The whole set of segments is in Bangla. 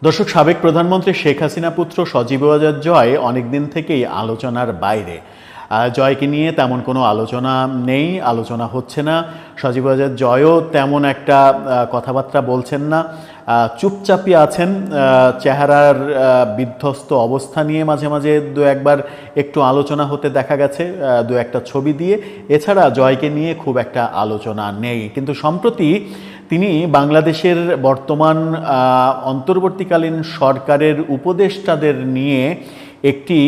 দর্শক, সাবেক প্রধানমন্ত্রী শেখ হাসিনা পুত্র সজীব ওয়াজেদ জয় অনেকদিন থেকেই আলোচনার বাইরে। জয়কে নিয়ে তেমন কোনো আলোচনা নেই, আলোচনা হচ্ছে না। সজীব ওয়াজেদ জয়ও তেমন একটা কথাবার্তা বলছেন না, চুপচাপই আছেন। চেহারার বিধ্বস্ত অবস্থা নিয়ে মাঝে মাঝে দু একবার একটু আলোচনা হতে দেখা গেছে, দু একটা ছবি দিয়ে। এছাড়া জয়কে নিয়ে খুব একটা আলোচনা নেই। কিন্তু সম্প্রতি তিনি বাংলাদেশের বর্তমান অন্তর্বর্তীকালীন সরকারের উপদেষ্টাদের নিয়ে একটি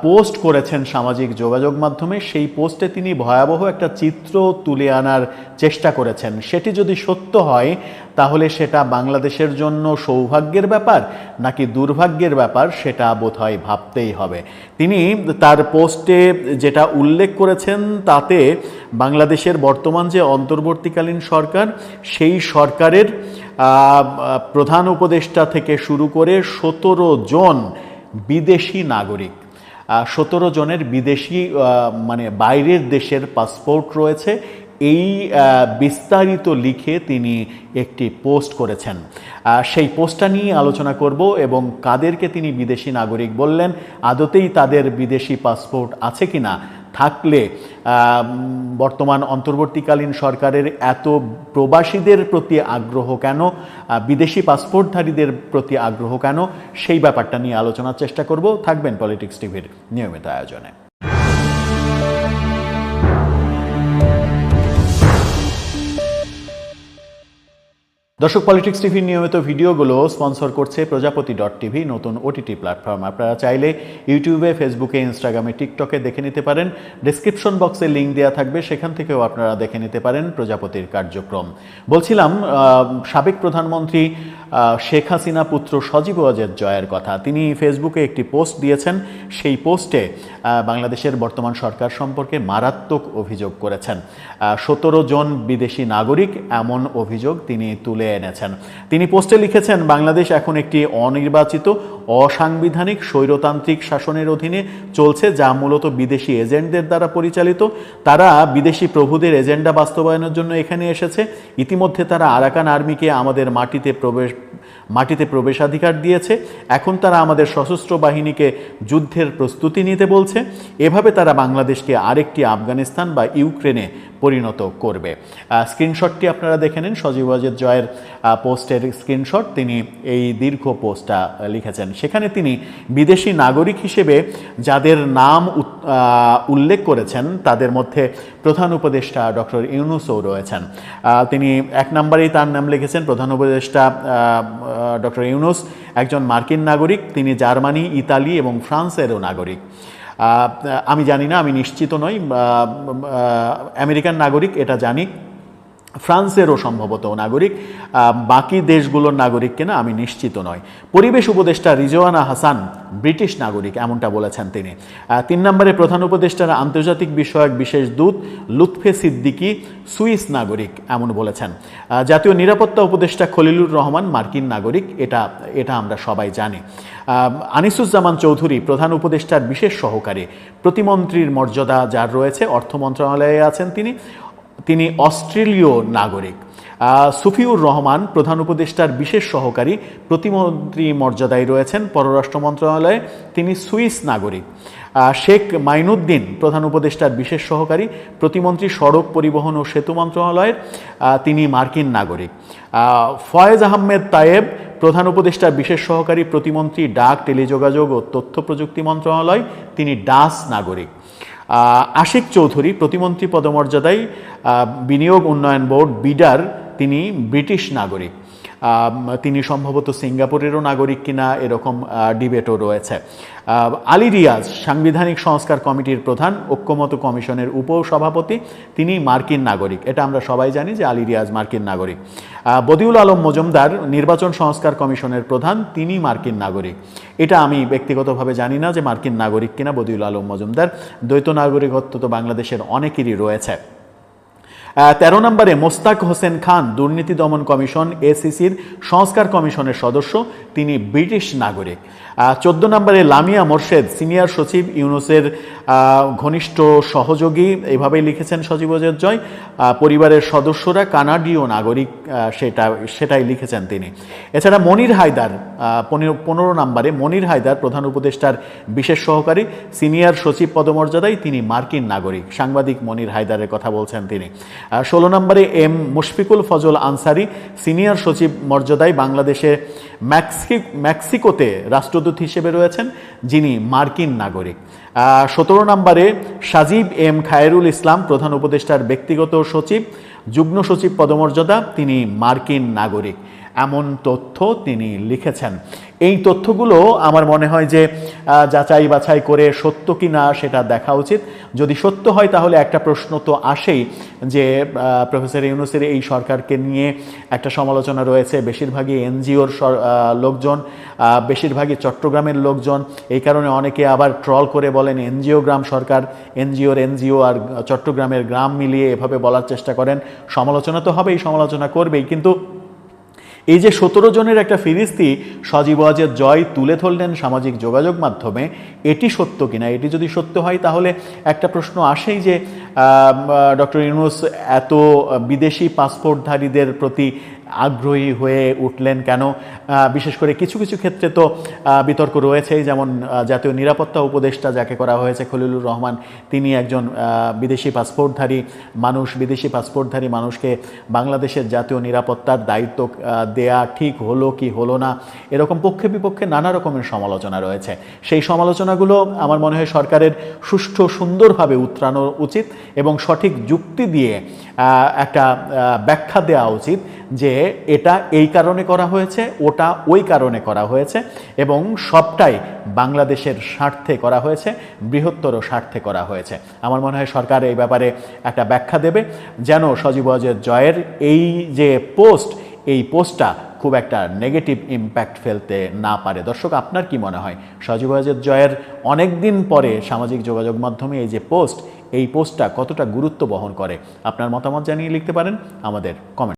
পোস্ট করেছেন সামাজিক যোগাযোগ মাধ্যমে। সেই পোস্টে তিনি ভয়াবহ একটা চিত্র তুলে আনার চেষ্টা করেছেন। সেটি যদি সত্য হয় তাহলে সেটা বাংলাদেশের জন্য সৌভাগ্যের ব্যাপার নাকি দুর্ভাগ্যের ব্যাপার সেটা বোধহয় ভাবতেই হবে। তিনি তার পোস্টে যেটা উল্লেখ করেছেন তাতে বাংলাদেশের বর্তমান যে অন্তর্বর্তীকালীন সরকার, সেই সরকারের প্রধান উপদেষ্টা থেকে শুরু করে 17 জন বিদেশি নাগরিক, 17 জনের বিদেশি মানে বাইরের দেশের পাসপোর্ট রয়েছে, এই বিস্তারিত লিখে তিনি একটি পোস্ট করেছেন। সেই পোস্টটা নিয়ে আলোচনা করব এবং কাদেরকে তিনি বিদেশি নাগরিক বললেন, আদতেই তাদের বিদেশি পাসপোর্ট আছে কিনা, থাকলে বর্তমান অন্তর্বর্তীকালীন সরকারের এত প্রবাসীদের প্রতি আগ্রহ কেন, বিদেশি পাসপোর্টধারীদের প্রতি আগ্রহ কেন, সেই ব্যাপারটা নিয়ে আলোচনার চেষ্টা করব। থাকবেন পলিটিক্স টিভির নিয়মিত আয়োজনে। দর্শক, পলিটিক্স টিভির নিয়মিত ভিডিওগুলো স্পন্সর করছে প্রজাপতি.tv, নতুন ওটিটি প্ল্যাটফর্ম। আপনারা চাইলে ইউটিউবে, ফেসবুকে, ইনস্টাগ্রামে, টিকটকে দেখে নিতে পারেন। ডেসক্রিপশন বক্সে লিঙ্ক দেওয়া থাকবে, সেখান থেকেও আপনারা দেখে নিতে পারেন প্রজাপতির কার্যক্রম। বলছিলাম সাবেক প্রধানমন্ত্রী শেখ হাসিনা পুত্র সজীব ওয়াজেদ জয়ের কথা। তিনি ফেসবুকে একটি পোস্ট দিয়েছেন। সেই পোস্টে বাংলাদেশের বর্তমান সরকার সম্পর্কে মারাত্মক অভিযোগ করেছেন। 17 জন বিদেশি নাগরিক, এমন অভিযোগ তিনি তুলে এনেছেন। তিনি পোস্টে লিখেছেন, বাংলাদেশ এখন একটি অনির্বাচিত, অসাংবিধানিক, স্বৈরতান্ত্রিক শাসনের অধীনে চলছে, যা মূলত বিদেশি এজেন্টদের দ্বারা পরিচালিত। তারা বিদেশি প্রভুদের এজেন্ডা বাস্তবায়নের জন্য এখানে এসেছে। ইতিমধ্যে তারা আরাকান আর্মিকে আমাদের মাটিতে প্রবেশাধিকার দিয়েছে। এখন তারা আমাদের সশস্ত্র বাহিনীকে যুদ্ধের প্রস্তুতি নিতে বলছে। এভাবে তারা বাংলাদেশকে আরেকটি আফগানিস্তান বা ইউক্রেনে পরিণত করবে। স্ক্রিনশটটি আপনারা দেখে নিন, সজীব ওয়াজেদ জয়ের পোস্টের স্ক্রিনশট। তিনি এই দীর্ঘ পোস্টটা লিখেছেন। সেখানে তিনি বিদেশি নাগরিক হিসেবে যাদের নাম উল্লেখ করেছেন তাদের মধ্যে প্রধান উপদেষ্টা ডক্টর ইউনূসও রয়েছেন। তিনি 1 নম্বরেই তার নাম লিখেছেন। প্রধান উপদেষ্টা ডক্টর ইউনূস একজন মার্কিন নাগরিক। তিনি জার্মানি, ইতালি এবং ফ্রান্সেরও নাগরিক। আমি জানি না, আমি নিশ্চিত নই, আমেরিকান নাগরিক এটা জানি, ফ্রান্সেরও সম্ভবত নাগরিক, বাকি দেশগুলোর নাগরিক কিনা আমি নিশ্চিত নয়। পরিবেশ উপদেষ্টা রিজওয়ানা হাসান ব্রিটিশ নাগরিক, এমনটা বলেছেন তিনি। 3 নম্বরে প্রধান উপদেষ্টার আন্তর্জাতিক বিষয়ক বিশেষ দূত লুৎফে সিদ্দিকী সুইস নাগরিক, এমন বলেছেন। জাতীয় নিরাপত্তা উপদেষ্টা খলিলুর রহমান মার্কিন নাগরিক, এটা আমরা সবাই জানি। আনিসুজ্জামান চৌধুরী প্রধান উপদেষ্টার বিশেষ সহকারী, প্রতিমন্ত্রীর মর্যাদা যার রয়েছে, অর্থ মন্ত্রণালয়ে আছেন তিনি অস্ট্রেলীয় নাগরিক। সুফিউর রহমান প্রধান উপদেষ্টার বিশেষ সহকারী, প্রতিমন্ত্রী মর্যাদায় রয়েছেন পররাষ্ট্র মন্ত্রণালয়ে, তিনি সুইস নাগরিক। শেখ মাইনুদ্দিন প্রধান উপদেষ্টার বিশেষ সহকারী, প্রতিমন্ত্রী সড়ক পরিবহন ও সেতু মন্ত্রণালয়ের, তিনি মার্কিন নাগরিক। ফয়েজ আহমেদ তায়েব প্রধান উপদেষ্টার বিশেষ সহকারী, প্রতিমন্ত্রী ডাক, টেলিযোগাযোগ ও তথ্য প্রযুক্তি মন্ত্রণালয়, তিনি ডাচ নাগরিক। আশিক চৌধুরী প্রতিমন্ত্রী পদমর্যাদায়, বিনিয়োগ উন্নয়ন বোর্ড, বিডার, তিনি ব্রিটিশ নাগরিক। তিনি সম্ভবত সিঙ্গাপুরেরও নাগরিক কিনা এরকম ডিবেটও রয়েছে। আলী রিয়াজ সাংবিধানিক সংস্কার কমিটির প্রধান, ঐক্যমত কমিশনের উপসভাপতি, তিনি মার্কিন নাগরিক। এটা আমরা সবাই জানি যে আলী রিয়াজ মার্কিন নাগরিক। বদিউল আলম মজুমদার নির্বাচন সংস্কার কমিশনের প্রধান, তিনি মার্কিন নাগরিক। এটা আমি ব্যক্তিগতভাবে জানি না যে মার্কিন নাগরিক কিনা বদিউল আলম মজুমদার। দ্বৈত নাগরিকত্ব তো বাংলাদেশের অনেকেরই রয়েছে। 13 নম্বরে মোস্তাক হোসেন খান, দুর্নীতি দমন কমিশন এসিসির সংস্কার কমিশনের সদস্য, তিনি ব্রিটিশ নাগরিক। 14 নম্বরে লামিয়া মোর্শেদ, সিনিয়র সচিব, ইউনূসের ঘনিষ্ঠ সহযোগী, এভাবেই লিখেছেন সজীব ওয়াজেদ জয়। পরিবারের সদস্যরা কানাডীয় নাগরিক, সেটাই লিখেছেন তিনি। এছাড়া মনির হায়দার, 15 নম্বরে মনির হায়দার, প্রধান উপদেষ্টার বিশেষ সহকারী, সিনিয়র সচিব পদমর্যাদায়, তিনি মার্কিন নাগরিক। সাংবাদিক মনির হায়দারের কথা বলছেন তিনি। 16 নম্বরে এম মুশফিকুল ফজল আনসারি, সিনিয়র সচিব মর্যাদায়, বাংলাদেশে মেক্সিকোতে রাষ্ট্রদূত হিসেবে রয়েছেন, যিনি মার্কিন নাগরিক। 17 নম্বরে সাজিব এম খায়রুল ইসলাম, প্রধান উপদেষ্টার ব্যক্তিগত সচিব, যুগ্ম সচিব পদমর্যাদা, তিনি মার্কিন নাগরিক। এমন তথ্য তিনি লিখেছেন। এই তথ্যগুলো আমার মনে হয় যে যাচাই বাছাই করে সত্য কি না সেটা দেখা উচিত। যদি সত্য হয় তাহলে একটা প্রশ্ন তো আসেই যে প্রফেসর ইউনূসের এই সরকারকে নিয়ে একটা সমালোচনা রয়েছে, বেশিরভাগই এনজিওর লোকজন, বেশিরভাগই চট্টগ্রামের লোকজন। এই কারণে অনেকে আবার ট্রল করে বলেন এনজিও গ্রাম সরকার, এনজিও আর চট্টগ্রামের গ্রাম মিলিয়ে এভাবে বলার চেষ্টা করেন। সমালোচনা তো হবেই, সমালোচনা করবেই, কিন্তু এই যে 17 জনের একটা ফিরিস্তি সজীব ওয়াজেদ জয় তুলে ধরলেন সামাজিক যোগাযোগ মাধ্যমে, এটি সত্য কিনা? এটি যদি সত্য হয় তাহলে একটা প্রশ্ন আসেই যে ডক্টর ইউনূস এত বিদেশি পাসপোর্টধারীদের প্রতি আগ্রহী হয়ে উঠলেন কেন? বিশেষ করে কিছু কিছু ক্ষেত্রে তো বিতর্ক রয়েছেই, যেমন জাতীয় নিরাপত্তা উপদেষ্টা যাকে করা হয়েছে খলিলুর রহমান, তিনি একজন বিদেশি পাসপোর্টধারী মানুষকে বাংলাদেশের জাতীয় নিরাপত্তার দায়িত্ব দেয়া ঠিক হলো কি হলো না, এরকম পক্ষে বিপক্ষে নানা রকমের সমালোচনা রয়েছে। সেই সমালোচনাগুলো আমার মনে হয় সরকারের সুষ্ঠু সুন্দরভাবে উতরানো উচিত এবং সঠিক যুক্তি দিয়ে একটা ব্যাখ্যা দেওয়া উচিত যে এটা এই কারণে করা হয়েছে, ওটা ওই কারণে করা হয়েছে, এবং সবটাই বাংলাদেশের স্বার্থে করা হয়েছে, বৃহত্তর স্বার্থে করা হয়েছে। আমার মনে হয় সরকার এই ব্যাপারে একটা ব্যাখ্যা দেবে, যেন সজীব ওয়াজেদ জয়ের এই যে এই পোস্টটা খুব একটা নেগেটিভ ইম্প্যাক্ট ফেলতে না পারে। দর্শক, আপনার কি মনে হয় সজীব ওয়াজেদ জয়ের অনেক দিন পরে সামাজিক যোগাযোগ মাধ্যমে এই যে এই পোস্টটা কতটা গুরুত্ব বহন করে? আপনার মতামত জানিয়ে লিখতে পারেন আমাদের কমেন্ট।